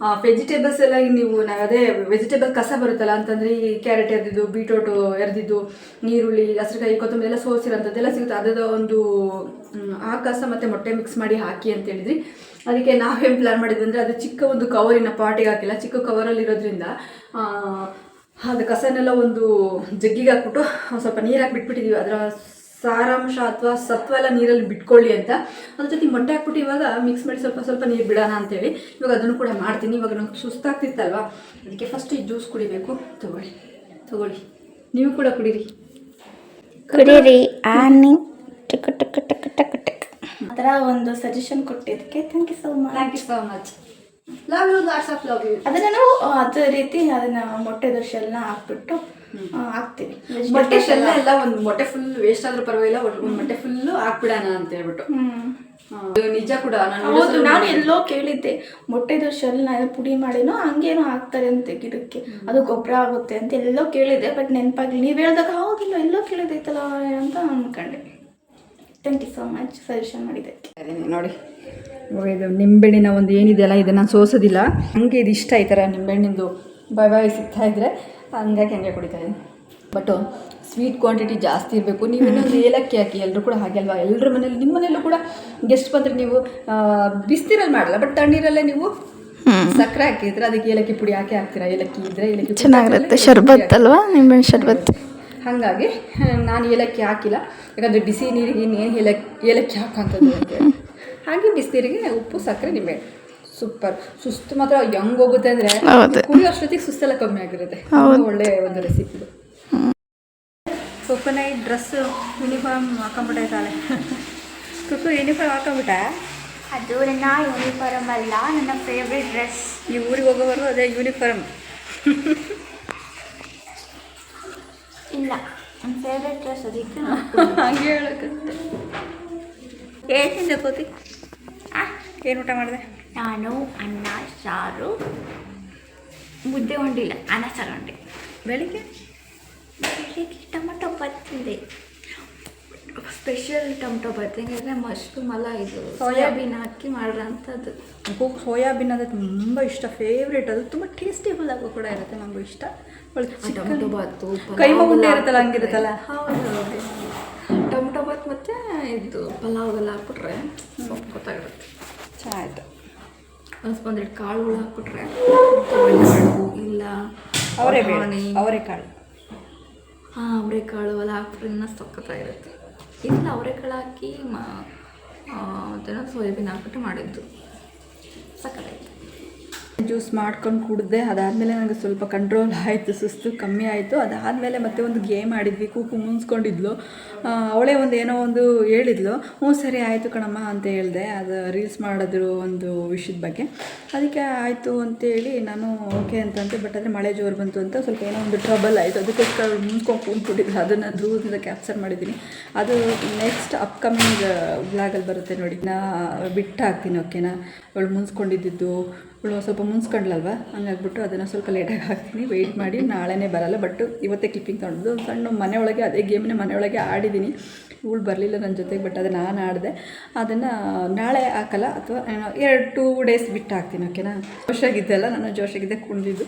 ವೆಜಿಟೇಬಲ್ಸ್ ಎಲ್ಲ ನೀವು ಅದೇ ವೆಜಿಟೇಬಲ್ ಕಸ ಬರುತ್ತಲ್ಲ ಅಂತಂದರೆ, ಈ ಕ್ಯಾರೆಟ್ ಎರ್ದಿದ್ದು, ಬೀಟ್ರೋಟು ಎರ್ದಿದ್ದು, ನೀರುಳ್ಳಿ, ಹಸಿರುಕಾಯಿ, ಕೊತ್ತಂಬರಿ ಎಲ್ಲ ಸೋಸಿರೋಂಥದ್ದೆಲ್ಲ ಸಿಗುತ್ತೆ. ಅದರ ಒಂದು ಆ ಕಸ ಮತ್ತು ಮೊಟ್ಟೆ ಮಿಕ್ಸ್ ಮಾಡಿ ಹಾಕಿ ಅಂತ ಹೇಳಿದ್ರಿ. ಅದಕ್ಕೆ ನಾವೇನು ಪ್ಲ್ಯಾನ್ ಮಾಡಿದ್ವಿ ಅಂದರೆ, ಅದು ಚಿಕ್ಕ ಒಂದು ಕವರಿನ ಪಾಟಿಗೆ ಹಾಕಿಲ್ಲ, ಚಿಕ್ಕ ಕವರಲ್ಲಿರೋದ್ರಿಂದ ಅದು ಕಸನೆಲ್ಲ ಒಂದು ಜಗ್ಗಿಗೆ ಹಾಕ್ಬಿಟ್ಟು ಸ್ವಲ್ಪ ನೀರು ಹಾಕಿ ಬಿಟ್ಬಿಟ್ಟಿದ್ದೀವಿ. ಅದರ ಸಾರಾಂಶ ಅಥವಾ ಸತ್ವ ಎಲ್ಲ ನೀರಲ್ಲಿ ಬಿಟ್ಕೊಳ್ಳಿ ಅಂತ. ಅದ್ರ ಜೊತೆ ಮೊಟ್ಟೆ ಹಾಕ್ಬಿಟ್ಟು ಇವಾಗ ಮಿಕ್ಸ್ ಮಾಡಿ ಸ್ವಲ್ಪ ನೀರು ಬಿಡೋಣ ಅಂತೇಳಿ ಇವಾಗ ಅದನ್ನು ಕೂಡ ಮಾಡ್ತೀನಿ. ಇವಾಗ ನಂಗೆ ಸುಸ್ತಾಗ್ತಿತ್ತಲ್ವ, ಅದಕ್ಕೆ ಫಸ್ಟ್ ಈ ಜ್ಯೂಸ್ ಕುಡಿಬೇಕು. ತಗೊಳ್ಳಿ, ನೀವು ಕೂಡ ಕುಡೀರಿ. ಆನಿ ಟಕ್ ಟಕ್ ಟಕ್ ಟಕ್ ಟಕ್. ಥರ ಒಂದು ಸಜೆಷನ್ ಕೊಟ್ಟಿದ್ದಕ್ಕೆ thank you so much. Thank you so much. Love you, lots of love you. ಅದನ್ನು ನಾವು ಅದೇ ರೀತಿ ಅದನ್ನು ಮೊಟ್ಟೆದ ಶೆಲ್ನ ಹಾಕ್ಬಿಟ್ಟು ಹಾಕ್ತೀವಿ. ಮೊಟ್ಟೆ ಶೆಲ್ಲ ಎಲ್ಲ ಒಂದು ಮೊಟ್ಟೆ ಫುಲ್ ವೇಸ್ಟ್ ಆದ್ರೂ ಪರವಾಗಿಲ್ಲ, ಒಂದು ಮೊಟ್ಟೆ ಫುಲ್ಲು ಹಾಕ್ಬಿಡೋಣ ಅಂತ ಹೇಳ್ಬಿಟ್ಟು. ನಿಜ ಕೂಡ ಹೌದು, ನಾನು ಎಲ್ಲೋ ಕೇಳಿದ್ದೆ ಮೊಟ್ಟೆದು ಶೆಲ್ನ ಪುಡಿ ಮಾಡಿನೋ ಹಂಗೇನೋ ಹಾಕ್ತಾರೆ ಅಂತೆ ಗಿಡಕ್ಕೆ, ಅದು ಗೊಬ್ಬರ ಆಗುತ್ತೆ ಅಂತ ಎಲ್ಲೋ ಕೇಳಿದ್ದೆ. ಬಟ್ ನೆನಪಾಗ್ಲಿ, ನೀವು ಹೇಳ್ದಾಗ ಹೌದಿಲ್ಲ ಎಲ್ಲೋ ಕೇಳಿದೈತಲ್ಲ ಅಂತ ಅಂದ್ಕೊಂಡೆ. Thank you so much suggestion ಮಾಡಿದ್ದಕ್ಕೆ. ನೋಡಿ ಇದು ನಿಂಬೆಹಣ್ಣಿನ ಒಂದು ಏನಿದೆಯಲ್ಲ, ಇದನ್ನು ನಾನು ಸೋಸೋದಿಲ್ಲ, ಹಂಗೆ ಇದು ಇಷ್ಟ ಈ ಥರ ನಿಂಬೆಹಣ್ಣಿಂದು ಬಾಯಿ ಸಿಗ್ತಾ ಇದ್ದರೆ ಹಂಗಾಗಿ ಹಂಗೆ ಕುಡಿತಾ ಇದ್ದೀನಿ. ಬಟ್ ಸ್ವೀಟ್ ಕ್ವಾಂಟಿಟಿ ಜಾಸ್ತಿ ಇರಬೇಕು. ನೀವು ಇನ್ನೊಂದು ಏಲಕ್ಕಿ ಹಾಕಿ, ಎಲ್ಲರೂ ಕೂಡ ಹಾಗೆ ಅಲ್ವಾ, ಎಲ್ಲರ ಮನೇಲಿ ನಿಮ್ಮ ಮನೆಯಲ್ಲೂ ಕೂಡ ಗೆಸ್ಟ್ ಬಂದರೆ ನೀವು ಬಿಸಿನೀರಲ್ಲಿ ಮಾಡಲ್ಲ, ಬಟ್ ತಣ್ಣೀರಲ್ಲೇ ನೀವು ಸಕ್ಕರೆ ಹಾಕಿದ್ರೆ ಅದಕ್ಕೆ ಏಲಕ್ಕಿ ಪುಡಿ ಹಾಕಿ ಹಾಕ್ತೀರಾ. ಏಲಕ್ಕಿ ಇದ್ದರೆ ಏಲಕ್ಕಿ ಚೆನ್ನಾಗಿರುತ್ತೆ, ಶರ್ಬತ್ ಅಲ್ವಾ, ನಿಂಬೆಹಣ್ಣು ಶರ್ಬತ್. ಹಾಗಾಗಿ ನಾನು ಏಲಕ್ಕಿ ಹಾಕಿಲ್ಲ, ಯಾಕಂದರೆ ಬಿಸಿ ನೀರಿಗೆ ಇನ್ನೇನು ಏಲಕ್ಕಿ ಹಾಕೋಂಥದ್ದು ಅಂತೇಳಿ. ಹಾಗೆ ಬಿಸಿನೀರಿಗೆ ಉಪ್ಪು, ಸಕ್ಕರೆ, ನಿಂಬೆಹಣ್ಣು. ಸೂಪರ್. ಸುಸ್ತು ಮಾತ್ರ ಹೆಂಗೆ ಹೋಗುತ್ತೆ ಅಂದರೆ ಕುಡಿಯೋಷ್ಟೊತ್ತಿಗೆ ಸುಸ್ತೆಲ್ಲ ಕಮ್ಮಿ ಆಗಿರುತ್ತೆ. ಒಳ್ಳೆ ಒಂದು ರೆಸಿಪಿ. ಸೊಪ್ಪನೈ ಡ್ರೆಸ್ಸು ಯೂನಿಫಾರ್ಮ್ ಹಾಕೊಂಬಿಟ್ಟೈತಾಳೆ. ಕುಕ್ಕು ಯೂನಿಫಾರ್ಮ್ ಹಾಕೊಂಬಿಟ್ಟ. ಅದು ನನ್ನ ಯೂನಿಫಾರ್ಮ್ ಅಲ್ಲ, ನನ್ನ ಫೇವ್ರೆಟ್ ಡ್ರೆಸ್. ಈ ಊರಿಗೆ ಹೋಗೋವರೆಗೂ ಅದೇ ಯೂನಿಫಾರ್ಮ್. ಇಲ್ಲ, ನನ್ನ ಫೇವ್ರೆಟ್ ಡ್ರೆಸ್ ಅದಕ್ಕೆ ಹಂಗೆ ಹೇಳಕ್ಕಂತೆ. ಏನಿದೆ ಕೋತಿ? ಏನು ಊಟ ಮಾಡಿದೆ? ನಾನು ಅನ್ನ ಸಾರು, ಮುದ್ದೆ ಉಂಡಿಲ್ಲ, ಅನ್ನ ಸಾರು ಉಂಡೆ. ಬೆಳಿಗ್ಗೆ ಟೊಮಟೊ ಬತ್ತಿದೆ, ಸ್ಪೆಷಲ್ ಟೊಮಟೊ ಬತ್ತೆ. ಯಾಕಂದರೆ ಮಶ್ರೂಮ್ ಅಲ್ಲ, ಇದು ಸೋಯಾಬೀನ್ ಹಾಕಿ ಮಾಡೋಂಥದ್ದು. ಸೋಯಾಬೀನ್ ಅಂದರೆ ತುಂಬ ಇಷ್ಟ, ಫೇವ್ರೇಟ್. ಅದು ತುಂಬ ಟೇಸ್ಟಿಫುಲ್ ಆಗೋ ಕೂಡ ಇರುತ್ತೆ, ನಮಗೂ ಇಷ್ಟ. ಟೊಮಟೊ ಬಾತು ಕೈಮ ಉಂಡೆ ಇರುತ್ತಲ್ಲ, ಹಂಗಿರುತ್ತಲ್ಲ. ಹೌದು, ಟೊಮಟೊ ಬಾತ್ ಮತ್ತು ಇದು ಪಲಾವ್ಗೆಲ್ಲ ಹಾಕ್ಬಿಟ್ರೆ ಗೊತ್ತಾಗಿರುತ್ತೆ, ಚೆನ್ನಾಗಿತ್ತು. ಒಂದೆರಡು ಕಾಳುಗಳು ಹಾಕ್ಬಿಟ್ರೆ, ಇಲ್ಲ ಅವರೆಕಾಳು, ಹಾಂ ಅವರೆಕಾಳು ಎಲ್ಲ ಹಾಕ್ಬಿಟ್ರೆ ಇನ್ನೂ ಸಖತ್ತಾಗಿರುತ್ತೆ. ಇಲ್ಲ ಅವರೆಕಾಳು ಹಾಕಿ ಮತ್ತೇನೋ ಸೋಯಾಬೀನ್ ಹಾಕ್ಬಿಟ್ಟು ಮಾಡಿದ್ದು ಸಖತ್ತಾಗಿತ್ತು. ಜ್ಯೂಸ್ ಮಾಡ್ಕೊಂಡು ಕುಡಿದೆ. ಅದಾದಮೇಲೆ ನನಗೆ ಸ್ವಲ್ಪ ಕಂಟ್ರೋಲ್ ಆಯಿತು, ಸುಸ್ತು ಕಮ್ಮಿ ಆಯಿತು. ಅದಾದಮೇಲೆ ಮತ್ತೆ ಒಂದು ಗೇಮ್ ಆಡಿದ್ವಿ. ಕೂಕು ಮುನ್ಸ್ಕೊಂಡಿದ್ಲು, ಅವಳೇ ಒಂದು ಏನೋ ಒಂದು ಹೇಳಿದ್ಲು. ಹ್ಞೂ ಸರಿ ಆಯಿತು ಕಣಮ್ಮ ಅಂತ ಹೇಳಿದೆ. ಅದು ರೀಲ್ಸ್ ಮಾಡಿದ್ರು ಒಂದು ವಿಷಯದ ಬಗ್ಗೆ, ಅದಕ್ಕೆ ಆಯಿತು ಅಂತೇಳಿ ನಾನು ಓಕೆ ಅಂತಂತೆ. ಬಟ್ ಆದರೆ ಮಳೆ ಜೋರು ಬಂತು ಅಂತ ಸ್ವಲ್ಪ ಏನೋ ಒಂದು ಟ್ರಬಲ್ ಆಯಿತು, ಅದಕ್ಕೋಸ್ಕರ ಮುನ್ಸ್ಕೊಂಡು ಕೂತ್ಬಿಟ್ಟಿದ್ದೆ. ಅದನ್ನು ದೂರದಿಂದ ಕ್ಯಾಪ್ಚರ್ ಮಾಡಿದ್ದೀನಿ. ಅದು ನೆಕ್ಸ್ಟ್ ಅಪ್ಕಮಿಂಗ್ ವ್ಲಾಗಲ್ಲಿ ಬರುತ್ತೆ ನೋಡಿ, ನಾ ಬಿಟ್ಟು ಹಾಕ್ತೀನಿ. ಓಕೆನಾ? ಅವಳು ಮುನ್ಸ್ಕೊಂಡಿದ್ದು ಅವಳು ಸ್ವಲ್ಪ ಮುನ್ಸ್ಕೊಂಡ್ಲಲ್ವ, ಹಂಗಾಗ್ಬಿಟ್ಟು ಅದನ್ನು ಸ್ವಲ್ಪ ಲೇಟಾಗಿ ಹಾಕ್ತೀನಿ. ವೆಯ್ಟ್ ಮಾಡಿ, ನಾಳೆನೇ ಬರಲ್ಲ. ಬಟ್ ಇವತ್ತೇ ಕ್ಲಿಪ್ಪಿಂಗ್ ತೊಗೊಂಡು ಸಣ್ಣ ಮನೆಯೊಳಗೆ ಅದೇ ಗೇಮ್ನ ಮನೆಯೊಳಗೆ ಆಡಿದ್ದೀನಿ. ಇವಳು ಬರಲಿಲ್ಲ ನನ್ನ ಜೊತೆಗೆ, ಬಟ್ ಅದು ನಾನು ಆಡಿದೆ. ಅದನ್ನು ನಾಳೆ ಹಾಕಲ್ಲ, ಅಥವಾ 2 ಡೇಸ್ ಬಿಟ್ಟು ಹಾಕ್ತೀನಿ. ಓಕೆನಾ? ಜೋಶಾಗಿದ್ದೆಲ್ಲ, ನಾನು ಜೋಶಾಗಿದ್ದೆ, ಕುಣಿದಿದ್ದು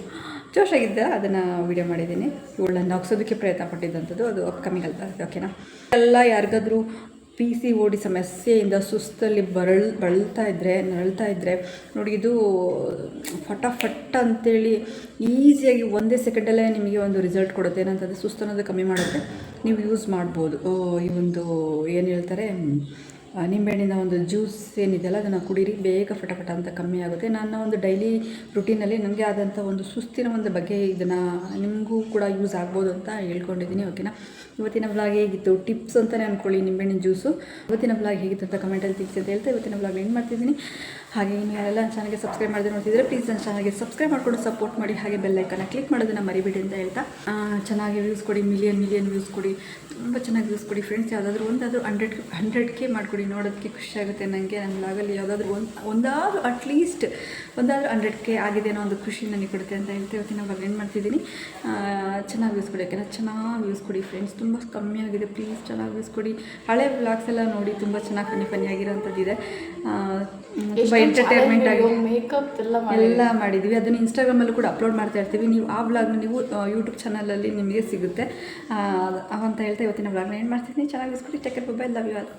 ಜೋಶಾಗಿದ್ದೆ, ಅದನ್ನು ವೀಡಿಯೋ ಮಾಡಿದ್ದೀನಿ. ಇವಳನ್ನು ನಗ್ಸೋದಕ್ಕೆ ಪ್ರಯತ್ನ ಪಟ್ಟಿದ್ದಂಥದ್ದು, ಅದು ಅಪ್ಕಮಿಂಗಲ್ಲಿ ಬರುತ್ತೆ. ಓಕೆನಾ? ಎಲ್ಲ ಯಾರಿಗಾದ್ರೂ PCOD ಸಮಸ್ಯೆಯಿಂದ ಸುಸ್ತಲ್ಲಿ ನರಳ್ತಾ ಇದ್ದರೆ ನೋಡಿ, ಇದು ಫಟಾಫಟ್ ಅಂತೇಳಿ ಈಸಿಯಾಗಿ 1 ಸೆಕೆಂಡಲ್ಲೇ ನಿಮಗೆ ಒಂದು ರಿಸಲ್ಟ್ ಕೊಡುತ್ತೆ. ಏನಂತಂದರೆ ಸುಸ್ತು ಅನ್ನೋದು ಕಮ್ಮಿ ಮಾಡುತ್ತೆ. ನೀವು ಯೂಸ್ ಮಾಡ್ಬೋದು. ಈ ಒಂದು ಏನು ಹೇಳ್ತಾರೆ, ನಿಂಬೆಹಣ್ಣಿನ ಒಂದು ಜ್ಯೂಸ್ ಏನಿದೆಯಲ್ಲ, ಅದನ್ನು ಕುಡೀರಿ, ಬೇಗ ಫಟಾಫಟ ಅಂತ ಕಮ್ಮಿ ಆಗುತ್ತೆ. ನನ್ನ ಒಂದು ಡೈಲಿ ರುಟೀನಲ್ಲಿ ನನಗೆ ಆದಂಥ ಒಂದು ಸುಸ್ತಿನ ಒಂದು ಬಗ್ಗೆ ಇದನ್ನು ನಿಮಗೂ ಕೂಡ ಯೂಸ್ ಆಗ್ಬೋದು ಅಂತ ಹೇಳ್ಕೊಂಡಿದ್ದೀನಿ. ಓಕೆನಾ? ಇವತ್ತಿನ ವ್ಲಾಗ್ ಹೇಗಿತ್ತು, ಟಿಪ್ಸ್ ಅಂತಲೇ ಅಂದ್ಕೊಳ್ಳಿ ನಿಂಬೆಹಣ್ಣಿನ ಜ್ಯೂಸು. ಇವತ್ತಿನ ವ್ಲಾಗ್ ಹೇಗಿತ್ತು ಅಂತ ಕಮೆಂಟಲ್ಲಿ ತಿಳಿಸಿ ಅಂತ ಹೇಳ್ತಾ ಇವತ್ತಿನ ವ್ಲಾಗ್ ಏನು ಮಾಡ್ತಿದ್ದೀನಿ. ಹಾಗೆ ಇನ್ನು ಯಾರೆಲ್ಲ ನನ್ನ ಚಾನಲ್ಗೆ ಸಬ್ಸ್ಕ್ರೈಬ್ ಮಾಡಿದ್ರೆ ನೋಡ್ತಿದ್ರೆ ಪ್ಲೀಸ್ ನನ್ನ ಚಾನಲ್ಗೆ ಸಬ್ಸ್ಕ್ರೈಬ್ ಮಾಡಿಕೊಂಡು ಸಪೋರ್ಟ್ ಮಾಡಿ. ಹಾಗೆ ಬೆಲ್ ಐಕನ್ನ ಕ್ಲಿಕ್ ಮಾಡೋದನ್ನು ಮರಿಬೇಡಿ ಅಂತ ಹೇಳ್ತಾ, ಚೆನ್ನಾಗಿ ವ್ಯೂಸ್ ಕೊಡಿ, ಮಿಲಿಯನ್ ವ್ಯೂಸ್ ಕೊಡಿ, ತುಂಬ ಚೆನ್ನಾಗಿ ವ್ಯೂಸ್ ಕೊಡಿ ಫ್ರೆಂಡ್ಸ್. ಯಾವುದಾದ್ರೂ 100K ಮಾಡಿಕೊಡಿ, ನೋಡೋದಕ್ಕೆ ಖುಷಿಯಾಗುತ್ತೆ ನನಗೆ. ನನ್ನ ವ್ಲಾಗಲ್ಲಿ ಯಾವುದಾದ್ರೂ ಒಂದಾದರೂ ಅಟ್ಲೀಸ್ಟ್ 100K ಆಗಿದೆಯೋ ಒಂದು ಖುಷಿ ನನಗೆ ಕೊಡುತ್ತೆ ಅಂತ ಹೇಳ್ತಾ ಇವತ್ತಿನ ವ್ಲಾಗ್ ಏನು ಮಾಡ್ತಿದ್ದೀನಿ. ಚೆನ್ನಾಗಿ ವ್ಯೂಸ್ ಕೊಡಿ, ಯಾಕೆಂದರೆ ಚೆನ್ನಾಗಿ ವ್ಯೂಸ್ ಕೊಡಿ ಫ್ರೆಂಡ್ಸ್. ತುಂಬ ಕಮ್ಮಿ ಆಗಿದೆ, ಪ್ಲೀಸ್ ಚೆನ್ನಾಗಿ ವ್ಯೂಸ್ ಕೊಡಿ. ಹಳೆ ವ್ಲಾಗ್ಸ್ ಎಲ್ಲ ನೋಡಿ, ತುಂಬ ಚೆನ್ನಾಗಿ ಫನ್ನಿ ಆಗಿರೋಂಥದ್ದಿದೆ. ತುಂಬ ಎಂಟರ್ಟೈನ್ಮೆಂಟ್ ಆಗಿ ಮೇಕಪ್ ಎಲ್ಲ ಮಾಡಿದ್ವಿ. ಅದನ್ನು ಇನ್ಸ್ಟಾಗ್ರಾಮಲ್ಲೂ ಕೂಡ ಅಪ್ಲೋಡ್ ಮಾಡ್ತಾ ಇರ್ತೀವಿ. ನೀವು ಆ ವ್ಲಾಗ್ನ ನೀವು ಯೂಟ್ಯೂಬ್ ಚಾನಲಲ್ಲಿ ನಿಮಗೆ ಸಿಗುತ್ತೆ ಅಂತ ಹೇಳ್ತಾ ಇವತ್ತಿನ ವ್ಲಾಗ್ನ ಏನು ಮಾಡ್ತಿದ್ದೀನಿ. ಚೆನ್ನಾಗಿ ವ್ಯೂಸ್ ಕೊಡಿ. Take care, bye, love you all.